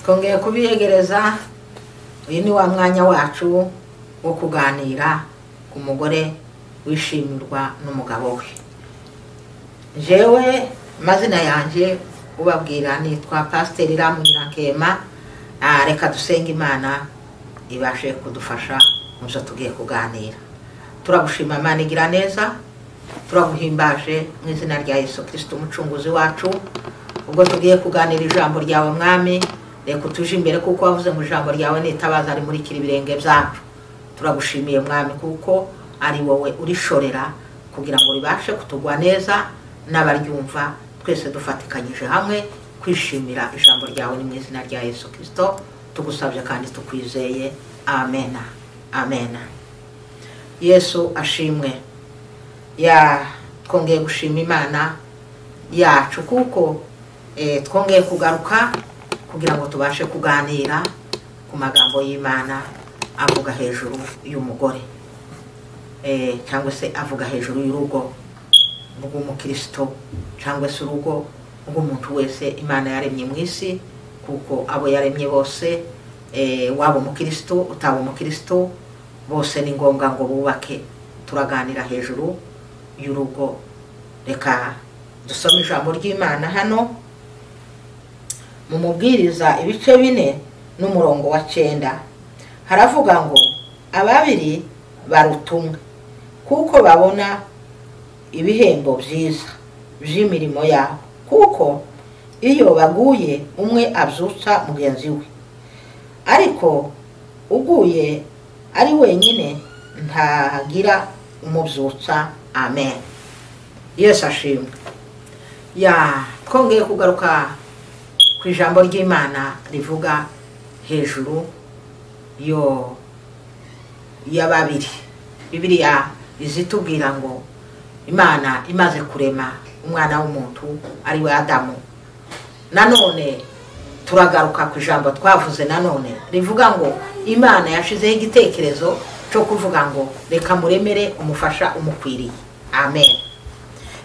Twongeye kubiyegereza. Uyu ni wa mwanya wacu wo kuganira ku mugore wishimirwa n'umugabo we. Jewe mazina yanje ubabwira nitwa Pasiteri Ramunyirankema. Reka dusenga Imana ibashe kudufasha muzo tugiye kuganira. Turagushima Imana igira neza, turaguhimbaje mu izina rya Yesu Kristo umucunguzi wacu. Ubwo tugiye kuganira ijambo ryawe Mwami, reka tuje imbere kuko wavuze ngo ijambo ryawe nitabaza ari muri kiribirenge byacu. Turagushimiye Mwami kuko ari wowe urishorera kugira ngo ribashe kutugwa neza n'abaryumva twese dufatikanyije hamwe kwishimira ijambo ryawe ni mu izina rya Yesu Kristo tugusabye kandi tukwizeye. Amen. Amen. Yesu ashimwe. Twongeye gushima Imana yacu kuko twongeye kugaruka kugira ngo tubashe kuganira ku magambo y'Imana avuga hejuru y'umugore, cyangwa se avuga hejuru y'urugo rw'umukristo cyangwa se urugo rw'umuntu wese Imana yaremye mu isi, kuko abo yaremye bose waba umukristo utaba umukristo bose ni ngombwa ngo bubake. Turaganira hejuru y'urugo. Reka dusome ijambo ry'Imana hano mu Mubwiriza ibice 4 n'umurongo wa 9. Haravuga ngo ababiri barutumwe kuko babona ibihembo byiza by'imirimo yabo, kuko iyo baguye umwe abyutsa mugenzi we, ariko uguye ari wenyine ntagira umubyutsa. Amen. Yesu ashimwe. Twongeye kugaruka ku ijambo ry'Imana rivuga hejuru y'ababiri. Bibiliya izitubwira ngo Imana imaze kurema umwana w'umuntu ari we Adamu. Nanone turagaruka ku ijambo twavuze nanone rivuga ngo Imana yashizeho igitekerezo cyo kuvuga ngo reka muremere umufasha umukwiriye. Amen.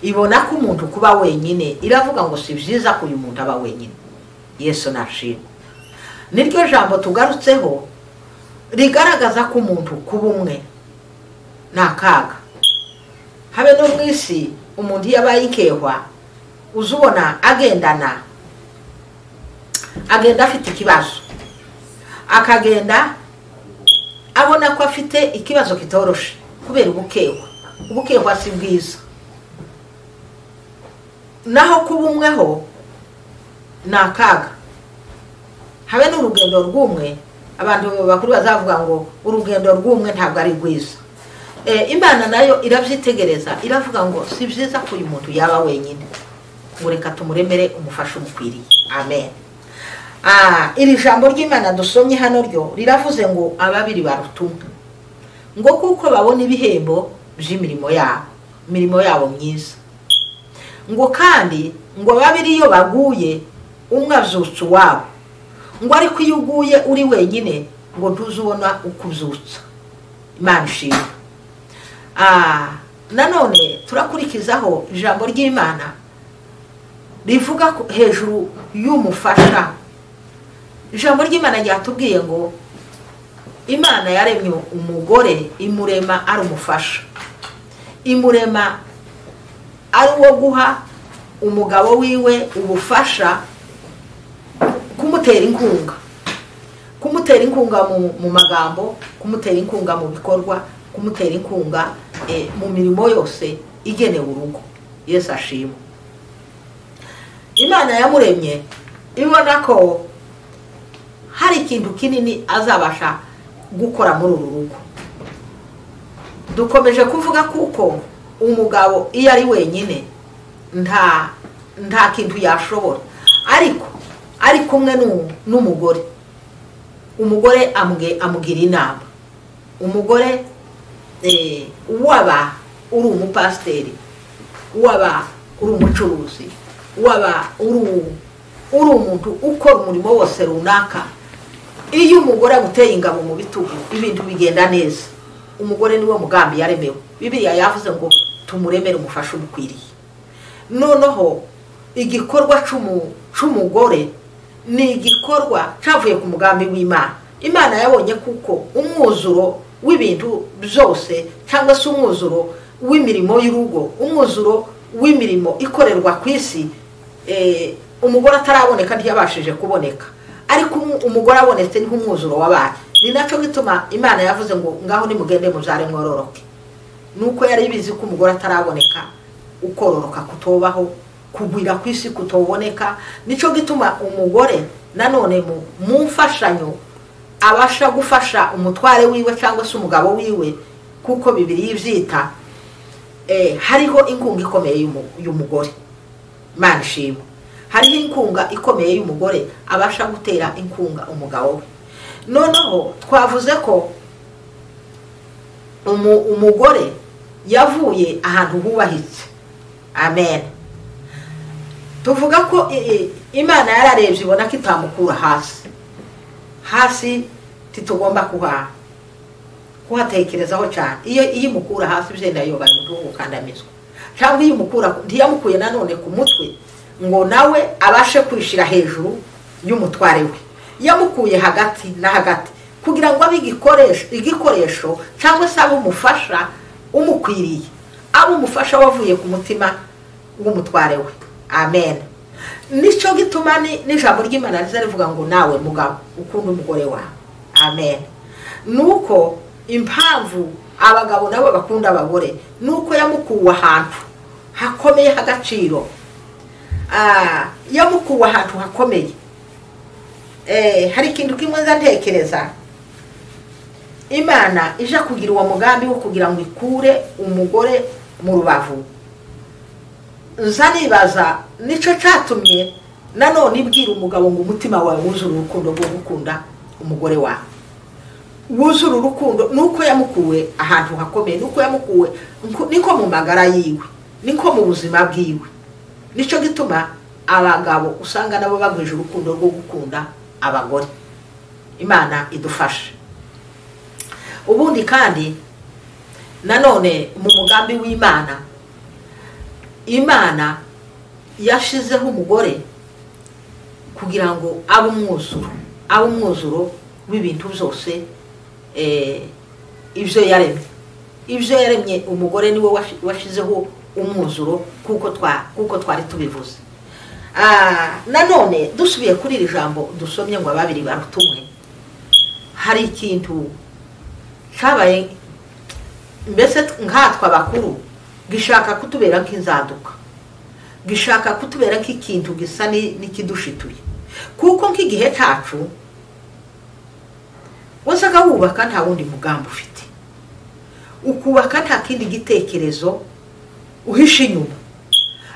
Ibona ko umuntu kuba wenyine iravuga ngo si byiza ko uyu muntu aba wenyine. Yesu nashimwe. Niryo jambo tugarutseho rigaragaza ko umuntu kuba umwe nakaga. Habe no mwisi umuntu yabaye ikehwa uzubona agenda afite ikibazo, akagenda abona ko afite ikibazo kitoroshe kubera ubukehwa si bwiza. Naho kuba umweho nakaga. Habe n'urugendo rw'umwe, abantu bakuru bazavuga ngo urugendo rw'umwe ntabwo ari rwiza. Imana nayo irabyitegereza iravuga ngo si byiza ko uyu muntu yaba wenyine, ngo reka tumuremere umufasha umukwiriye. Amen. Iri jambo ry'Imana dusomye hano ryo riravuze ngo ababiri barutumwe ngo kuko babona ibihembo by'imirimo yabo, imirimo yabo myiza. Ngo kandi ngo babiri iyo baguye umwe abyutsa uwabo, ngo ariko iyo uguye uri wenyine ngo ntuzubona uko ubyutsa. Imana ishimwe. Nanone turakurikizaho ijambo ry'Imana rivuga hejuru y'umufasha. Ijambo ry'Imana ryatubwiye ngo Imana yaremye umugore imurema ari umufasha, imurema ari uwo guha umugabo wiwe ubufasha, kumutera inkunga mu magambo, kumutera inkunga mu bikorwa, kumutera inkunga mu mirimo yose igenewe urugo. Yesu ashimwe. Imana yamuremye ibona ko hari ikintu kinini azabasha gukora muri uru rugo. Dukomeje kuvuga kuko umugabo iyo ari wenyine nta kintu yashobora, ariko ari kumwe n'umugore, umugore amugira inama. Umugore waba uri umupasiteri, waba uri umucuruzi, waba uri umuntu ukora umurimo wose runaka, iyo umugore aguteye ingabo mu bitugu ibintu bigenda neza. Umugore niwe mugambi yaremewe. Bibiliya yavuze ngo tumuremere umufasha umukwiriye. Noneho igikorwa c'umugore ni igikorwa cyavuye ku mugambi w'Imana. Imana yabonye kuko umwuzuro w'ibintu byose cyangwa se umwuzuro w'imirimo y'urugo, umwuzuro w'imirimo ikorerwa ku isi, umugore ataraboneka ntiyabashije kuboneka, ariko umugore abonetse niho umwuzuro wabaye. Ni nacyo gituma Imana yavuze ngo ngaho nimugende mubyare mwororoke. Nuko yari ibizi ko umugore ataraboneka, ukororoka kutobaho, kugwira ku isi kutoboneka. Nico gituma umugore nanone mu mfashanyo abasha gufasha umutware wiwe cyangwa se umugabo wiwe, kuko Bibiliya ivyita hariho inkunga ikomeye y'umugore. Imana ishimwe. Hariho inkunga ikomeye y'umugore abasha gutera inkunga umugabo we. Noneho twavuze ko umugore yavuye ahantu hubahitse. Amen. Tuvuga ko Imana yararebye ibona ko itamukura hasi titugomba kuhatekerezaho cyane. Iyo imukura hasi byenda yoba gukandamizwa, cyangwa iyo imukura ntiyamukuye nanone ku mutwe ngo nawe abashe kwishira hejuru y'umutware we. Yamukuye hagati na hagati kugira ngo abe igikoresho cyangwa se abe umufasha umukwiriye, abe umufasha wavuye ku mutima w'umutware we. Amen. Nico gituma n'ijambo ry'Imana rivuga ngo nawe mugabo ukunda umugore wawe. Amen. Nuko impamvu abagabo nabo bakunda abagore nuko yamukuwe ahantu hakomeye hagaciro. Yamukuwe ahantu hakomeye. Hari ikintu kimwe ntekereza, Imana ija kugira uwo mugambi wo kugira ngo ikure umugore mu rubavu. Nzanibaza nico cyatumye nanone ibwira umugabo ngo umutima wawe wuzura urukundo rwo gukunda umugore wawe. Wuzura urukundo nuko yamukuwe ahantu hakomeye, nuko yamukuwe niko mu magara yiwe, niko mu buzima bwiwe. Nico gituma abagabo usanga nabo bagwije urukundo rwo gukunda abagore. Imana idufashe. Ubundi kandi nanone mu mugambi w'Imana, Imana yashizeho umugore kugira ngo abe umwuzuro w'ibintu byose ibyo yaremye. Umugore niwe washizeho umwuzuro kuko twari tubivuze. Nanone dusubiye kuri iri jambo dusomye ngo ababiri barutumwe, hari ikintu cyabaye mbese nkatwa bakuru gishaka kutubera nk'inzaduka, gishaka kutubera nk'ikintu gisa n'ikidushituye. Kuko nk'igihe cyacu wasaga wubaka nta wundi mugambi ufite, ukubaka nta kindi gitekerezo uhisha inyuma.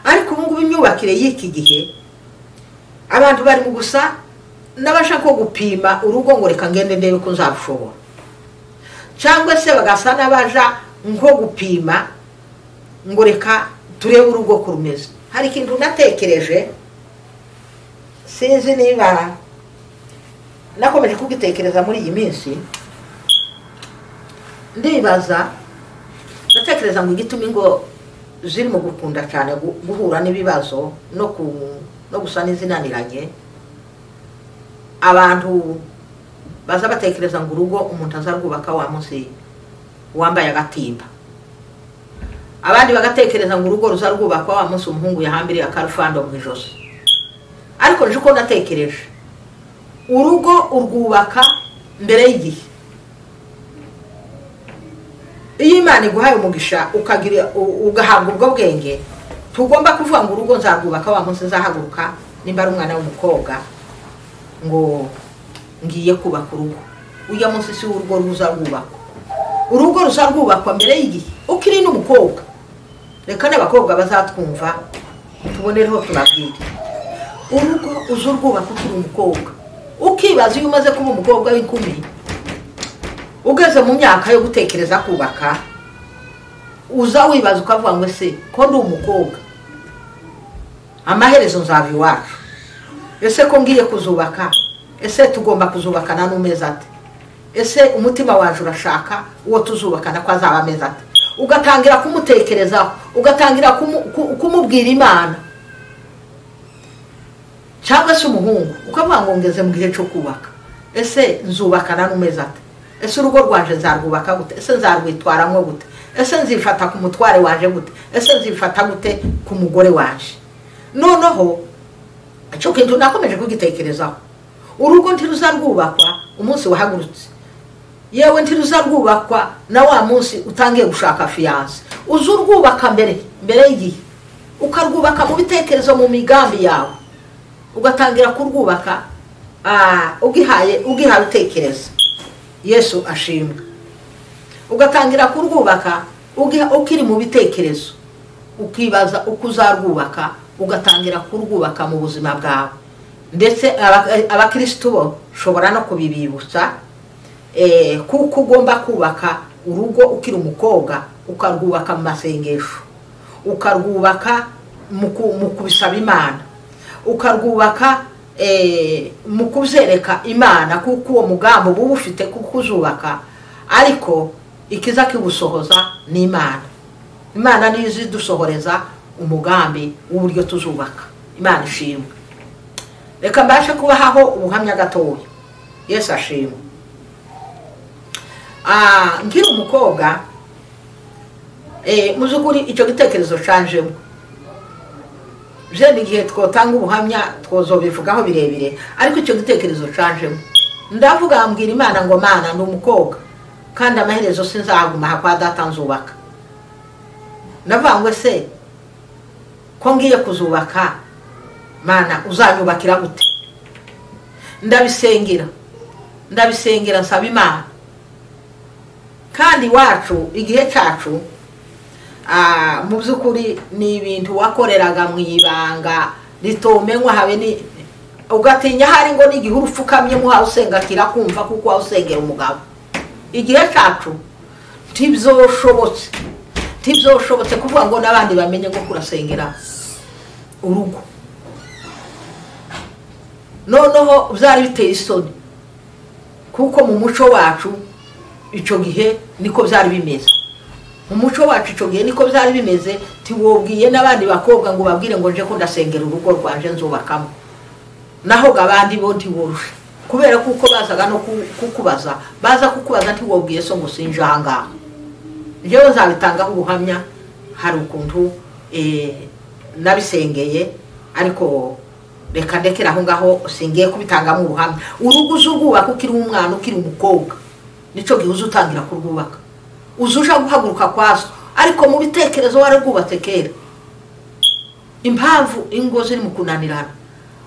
Ariko ubu ngubu imyubakire y'iki gihe abantu bari mu gusa n'abashaka gupima urugo ngo reka ngende ndebe ko nzabushobora, cyangwa se bagasa n'abaja nko gupima ngo reka turebe urugo ko rumeze. Hari ikintu natekereje, sinzi niba nakomeje kugitekereza muri iyi minsi. Ndibaza natekereza ngo igituma ngo ziri mu gukunda cyane guhura n'ibibazo no gusa n'izinaniranye, abantu baza batekereza ngo urugo umuntu azarwubaka wa munsi wambaye agatimba. Abandi bagatekereza ngo urugo ruzarwubakwa wa munsi umuhungu yahambiriye akarufando mu ijosi. Ariko nje ko natekereje urugo urwubaka mbere y'igihe. Iyo Imana iguhaye umugisha ugahabwa ubwo bwenge, tugomba kuvuga ngo urugo nzarwubaka wa munsi nzahaguruka nimba ari umwana w'umukobwa ngo ngiye kubaka urugo. Uya munsi si urugo ruzarwubakwa. Urugo ruzarwubakwa mbere y'igihe ukiri n'umukobwa. Reka n'abakobwa bazatwumva tubonereho tunabwire. Urugo uzurwubaka ukiri umukobwa. Ukibaza iyo umaze kuba umukobwa w'inkumi, ugeze mu myaka yo gutekereza kubaka, uza wibaza ukavuga ngo ese ko ndi umukobwa amaherezo nzava iwacu, ese ko ngiye kuzubaka, ese tugomba kuzubakana n'umeze ate, ese umutima waje urashaka uwo tuzubakana ko azaba ameze ate. Ugatangira kumutekerezaho, ugatangira kumubwira Imana. cyangwa se umuhungu ukavuga ngo ngeze mu gihe cyo kubaka, ese nzubakana n'umeze ate, ese urugo rwanje nzarwubaka gute, ese nzarwitwaramwo gute, ese nzifata ku mutware waje gute, ese nzifata gute ku mugore waje. Noneho icyo kintu nakomeje kugitekerezaho, urugo ntiruzarwubakwa umunsi wahagurutse, yewe ntiruzarwubakwa na wa munsi utangiye gushaka fiyanse. Uzurwubaka mbere y'igihe, ukarwubaka mu bitekerezo, mu migambi yawe, ugatangira kurwubaka ugihaye utekereza. Yesu ashimwe. Ugatangira kurwubaka ukiri mu bitekerezo, ukibaza uko uzarwubaka, ugatangira kurwubaka mu buzima bwawe. Ndetse abakristo bo shobora no kubibibutsa kuko ugomba kubaka urugo ukiri umukobwa, ukarwubaka mu masengesho, ukarwubaka mu kubisaba Imana, ukarwubaka mu kuzereka Imana, kuko uwo mugambi uba ufite kuko uzubaka, ariko ikiza kiwusohoza ni Imana. Imana niyo izidusohoreza umugambi w'uburyo tuzubaka. Imana ishimwe. Reka mbashe kubahaho ubuhamya gatoya. Yesu ashimwe. Nkiri umukobwa, muzukuri icyo gitekerezo canjemo. Jeni gihe twotanga ubuhamya twozobivugaho birebire, ariko icyo gitekerezo canjemo. Ndavuga mbwira Imana ngo Mana ndi umukobwa, kandi amaherezo sinzaguma kwa data nzubaka. Navangwe se ko ngiye kuzubaka, Mana uzanyubakira gute? Ndabisengera nsaba Imana. Kandi wacu igihe cyacu mu byukuri ni ibintu wakoreraga mu ibanga ritomenywa, habe ni ugatinya hari ngo n'igihe urufukamye mu hawe usenga kirakumva kuko wasengera umugabo. Igihe cyacu tibyoshobotse kuvuga ngo n'abandi bamenye ngo kurasengera urugo. Noneho byari biteye isoni, kuko mu muco wacu icyo gihe niko byari bimeze. Mu muco wacu icyo gihe niko byari bimeze. Tiwobwiye n'abandi bakobwa ngo babwire ngo nje ko ndasengera urugo rwanje nzubakamo, naho gabandi bo ntiworushe, kubera kuko bazaga no kukubaza, baza kukubaza ntiwobwiye so ngo sinje ahangaha. Njyewe nzabitangaho ubuhamya, hari ukuntu nabisengeye, ariko reka ndekera aho ngaho, singiye kubitangamo ubuhamya. Urugo uzurwubaka ukiri umwana, ukiri umukobwa, nico gihe uzutangira kurwubaka, uzusha guhaguruka kwaso, ariko mu bitekerezo wararwubatse kera. Impamvu ingo ziri mu kunanirana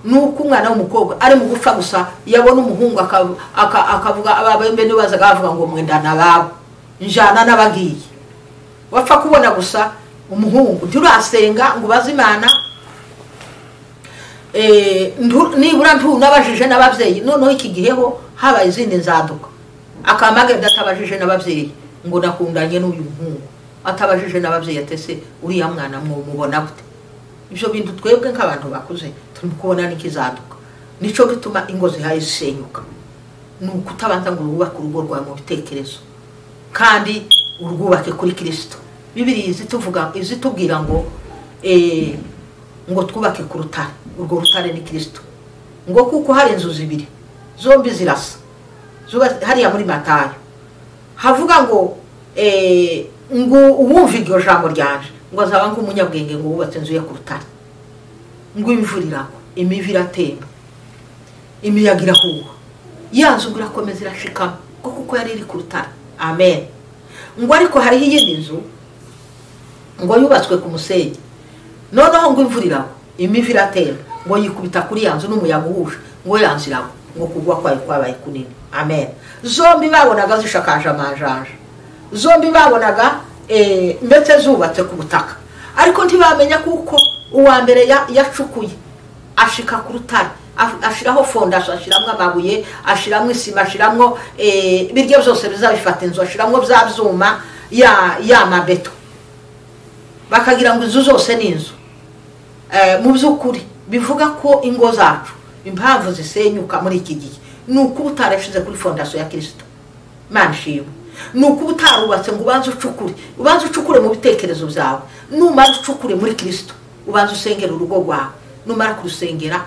nuko umwana w'umukobwa ari mu gupfa gusa, yabona umuhungu akavuga ababembe nibazaga bavuga ngo mwendana babo njana n'abagiye. Wapfa kubona gusa umuhungu nturasenga ngo baze Imana, nibura nabajije n'abavyeyi. Noneho iki giheho habaye izindi nzaduka, akamage ndatabajije n'abavyeyi ngo nakundanye n'uyu muhungu, atabajije n'abavyeyi atese uriya mwana mubona gute. Ibyo bintu twebwe nk'abantu bakuze turi kubona n'ikizaduka. Nico gituma ingo zihaye zisenyuka, nuko utabanza ngo wubake urugo rwawe mu bitekerezo, kandi urwubake kuri Kristo. Bibiliya izitubwira ngo twubake ku rutare, urwo rutare ni Kristo. Ngo kuko hari inzu zibiri zombi zirasa, hariya muri Matayo havuga ngo uwumva iryo jambo ryanje ngo azaba nk'umunyabwenge ngo wubatse inzu ye ku rutare, ngo imvura iragwa, imivu iratemba, imiyaga irahuha, ya nzu irakomeza irashikama kuko yari iri ku rutare. Amen. Ngo ariko hariho iyindi nzu ngo yubatswe ku musenyi, noneho ngo imvura iragwa, imivu iratemba, ngo yikubita kuri ya nzu n'umuyaga uhuje, ngo yanzu iragwa, ngo kugwa kwayo kwabaye kunini. Amen. Zombi babonaga zishakaje amajanja, zombi babonaga mbetse zubatse ku butaka, ariko ntibamenya kuko uwa mbere yacukuye ashika ku rutare, ashiraho fondation, ashiramwe amabuye, ashiramwe isima, ashiramwe biryo byose bizabifata inzu, ashiramwe bya byuma ya mabeto, bakagira ngo inzu zose ni inzu. Mu by'ukuri bivuga ko ingo zacu impamvu zisenyuka muri iki gihe nuko utarashize kuri fondation ya Kristo. Imana ishimwe. Nuko utarubatse ngo ubanze ucukure mu bitekerezo byawe, numara ucukure muri Kristo, ubanze usengera urugo rwawe. Numara kurusengera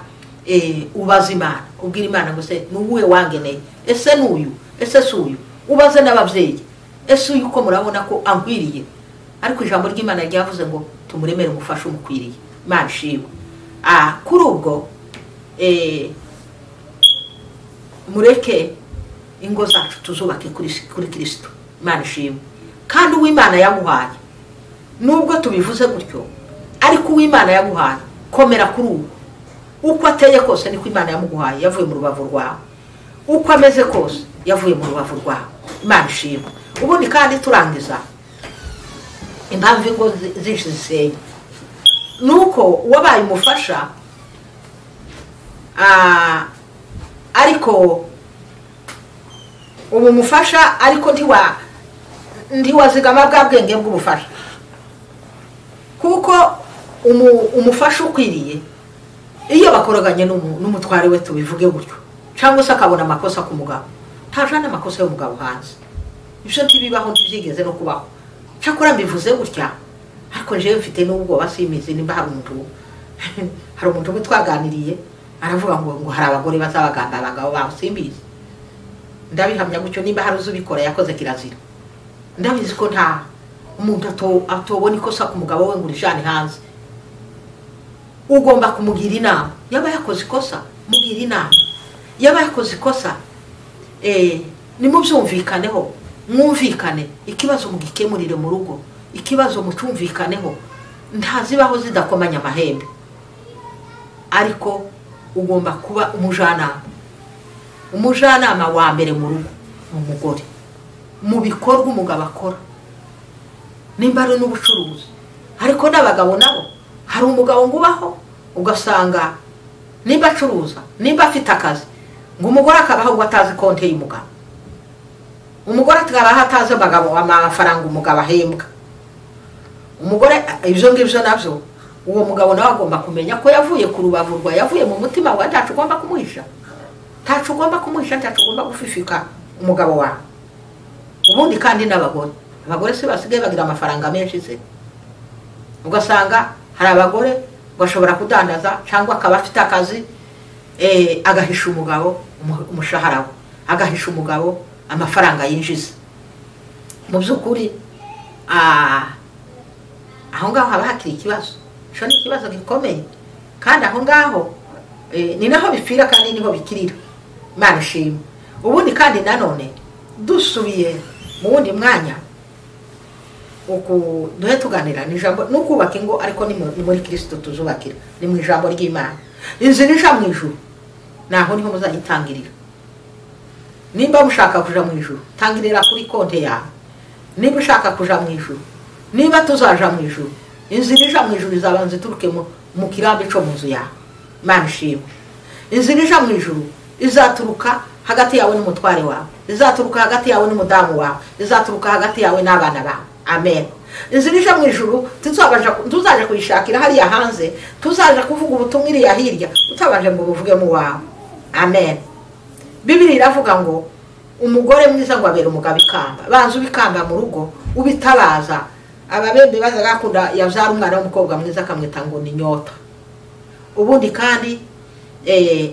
ubaza Imana ubwira Imana ngo se nuwe wangeneye ese nuyu ese suyu ubaze n'abavyeyi ese uyu ko murabona ko ankwiriye ariko ijambo ry'Imana ryavuze ngo tumuremere umufasha umukwiriye Imana shiwe kuri ubwo mureke ingo zacu tuzubake kuri Kristo Imana shiwe kandi uw'Imana yaguhaye nubwo tubivuze gutyo ariko uw'Imana yaguhaye komera kuri uwo uko ateye kose niko Imana yamuguhaye yavuye mu rubavu rwawe uko ameze kose yavuye mu rubavu rwawe Imana shiwe ubundi kandi turangiza impamvu ingo zinshi zisenya nuko wabaye umufasha ariko ubu mufasha ariko ntiwazigama bwa bwenge bw'ubufasha kuko umufasha ukwiriye iyo bakoraganye n'umutware we tubivuge gutyo cyangwa se akabona amakosa ku mugabo ntajana amakosa y'umugabo hanze ibyo ntibibaho ntibyigeze no kubaho cyakora mbivuze gutya ariko jewe mfite n'ubwo basimize nimba hari umuntu umwe twaganiriye aravuga ngo hari abagore bazabagamba abagabo babo simbizi ndabihamya gutyo nimba hari uzubikora yakoze kirazira ndabizi ko nta umuntu atobona ikosa ku mugabo we ngo urijane hanze ugomba kumugira inama yaba yakoze ikosa mugira inama yaba yakoze ikosa nimubyumvikaneho mwumvikane ikibazo mugikemurire mu rugo ikibazo mucumvikaneho ntazibaho zidakomanya amahembe ariko ugomba kuba umujanama wa mbere mu rugo mu mugore mu bikorwa umugabo akora nimba ari n'ubucuruzi ariko n'abagabo nabo hari umugabo ngubaho ugasanga nimba acuruza nimba afite akazi ngo umugore akabaho ngo atazi konte y'umugabo umugore akabaho atazi amafaranga umugabo ahembwa umugore ibyo ngibyo nabyo uwo mugabo nawe agomba kumenya ko yavuye ku rubavu rwa yavuye mu mutima wa ntacu ugomba kumuhisha ntacu ugomba kumuhisha ntacu ugomba gufifika umugabo wawe ubundi kandi abagore se basigaye bagira amafaranga menshi se ugasanga hari abagore bashobora kudandaza cyangwa akaba afite akazi agahisha umugabo umushahara we agahisha umugabo amafaranga yinjiza mu by'ukuri aho ngaho haba hakiri ikibazo cyo ni ikibazo gikomeye kandi aho ngaho ni naho bipfira kandi niho bikirira Imana ishimwe ubundi kandi nanone dusubiye mu wundi mwanya duhe tuganira n'ijambo n'ukubaka ingo ariko ni muri Kristo tuzubakira ni mu ijambo ry'Imana inzira ija mu ijuru naho niho muzayitangirira nimba mushaka kuja mu ijuru tangirira kuri konte yawe niba ushaka kuja mu ijuru niba tuzaja mu ijuru inzira ija mu ijuru izabanza ituruke mu kirambi cyo mu nzu yawe Imana ishimwe inzira ija mu ijuru izaturuka hagati yawe n'umutware wawe izaturuka hagati yawe n'umudamu wawe izaturuka hagati yawe n'abana bawe amen inzira ija mu ijuru tuzaje kuyishakira hariya hanze tuzaje kuvuga ubutumwa iriya hirya utabaje ngo buvuge mu wawe amen Bibiri iravuga ngo umugore mwiza ngo abera umugabo ikamba banza ubikamba mu rugo ubitabaza ababembe bazagakunda yavyara umwana w'umukobwa mwiza akamwita ngo ni nyota ubundi kandi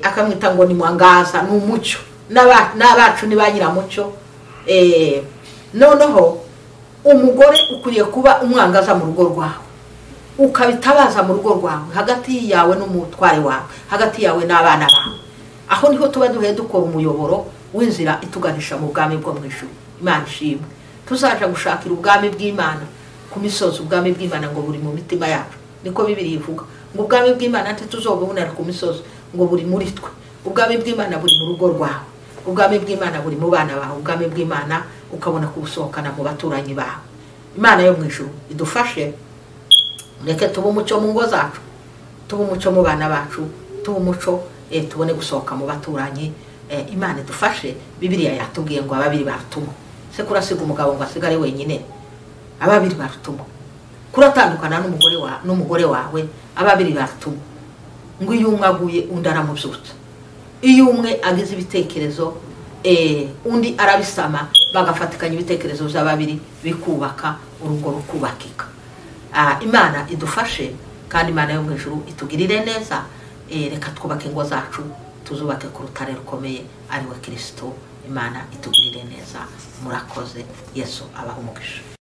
akamwita ngo ni mwangaza n'umucyo n'abacu ni banyira mucyo noneho umugore ukuriye kuba umwangaza mu rugo rwawe ukabitabaza mu rugo rwawe hagati yawe n'umutware wawe hagati yawe n'abana bawe aho niho tuba duhe dukora umuyoboro w'inzira ituganisha mu bwami bwo mu ijuru Imana ishimwe tuzaje gushakira ubwami bw'Imana ku misozi ubwami bw'Imana ngo buri mu mitima yacu niko Bibiri ivuga ngo ubwami bw'Imana ati tuzobubonera ku misozi ngo buri muri twe ubwami bw'Imana buri mu rugo rwawe ubwami bw'Imana buri mu bana bawe ubwami bw'Imana ukabona kubusohokana mu baturanyi bawe Imana yo mu ijuru idufashe reke tuba umucyo mu ngo zacu tuba umucyo mu bana bacu tuba umucyo tubone gusohoka mu baturanyi Imana idufashe Bibiliya yatubwiye ngo ababiri barutumwa se kurasiga umugabo ngo asigare wenyine ababiri barutumwa kuratandukana n'umugore wawe ababiri barutumwa ngo iyo umwe aguye undi aramubyutsa iyo umwe agize ibitekerezo undi arabisama bagafatikanya ibitekerezo by'ababiri bikubaka urugo rukubakika Imana idufashe kandi Imana yo mu ijuru itugirire neza reka twubake ingo zacu tuzubake ku rutare rukomeye ari we Kristo. Imana itugirire neza. Murakoze. Yesu abaha umugisha.